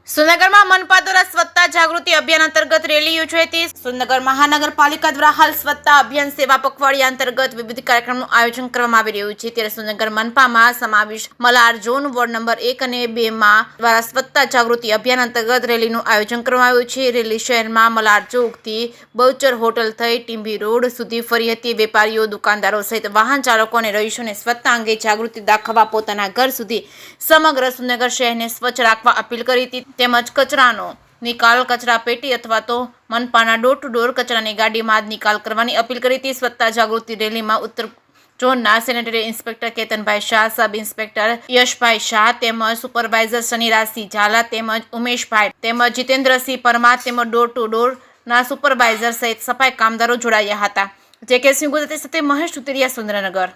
સુરનગરમાં મનપા દ્વારા સ્વચ્છતા જાગૃતિ અભિયાન અંતર્ગત રેલી યોજાઈ હતી। સુરનગર મહાનગરપાલિકા દ્વારા હાલ સ્વચ્છતા અભિયાન સેવા પખવાડિયા અંતર્ગત વિવિધ કાર્યક્રમનું આયોજન કરવામાં આવી રહ્યું છે। ત્યારે સુરનગર મનપામાં સમાવેશ મલાર ઝોન વોર્ડ નંબર 1 અને 2 માં દ્વારા સ્વચ્છતા જાગૃતિ અભિયાન અંતર્ગત રેલીનું આયોજન કરવામાં આવ્યું છે। રેલી શહેરમાં મલાર ચોકથી બહુચર હોટલ થઈ ટીંબી રોડ સુધી ફરી હતી। વેપારીઓ, દુકાનદારો સહિત વાહન ચાલકો અને રહીશોને સ્વચ્છતા અંગે જાગૃતિ દાખવવા પોતાના ઘર સુધી સમગ્ર સુરનગર શહેરને સ્વચ્છ રાખવા અપીલ કરી હતી। તેમજ કચરાનો નિકાલ કચરા પેટી અથવા તો મનપાના ડોર ટુ ડોર કચરાની ગાડીમાં જ નિકાલ કરવાની અપીલ કરી હતી। સ્વચ્છતા જાગૃતિ રેલીમાં ઉત્તર ઝોનના સેનેટરી ઇન્સ્પેક્ટર કેતનભાઈ શાહ, સબ ઇન્સ્પેક્ટર યશભાઈ શાહ તેમજ સુપરવાઇઝર શનિરાજસિંહ ઝાલા તેમજ ઉમેશભાઈ તેમજ જીતેન્દ્રસિંહ પરમાર તેમજ ડોર ટુ ડોરના સુપરવાઇઝર સહિત સફાઈ કામદારો જોડાયા હતા। જે કે સિંહ ગુજરાતી સાથે મહેશ સુતરિયા, સુરેન્દ્રનગર।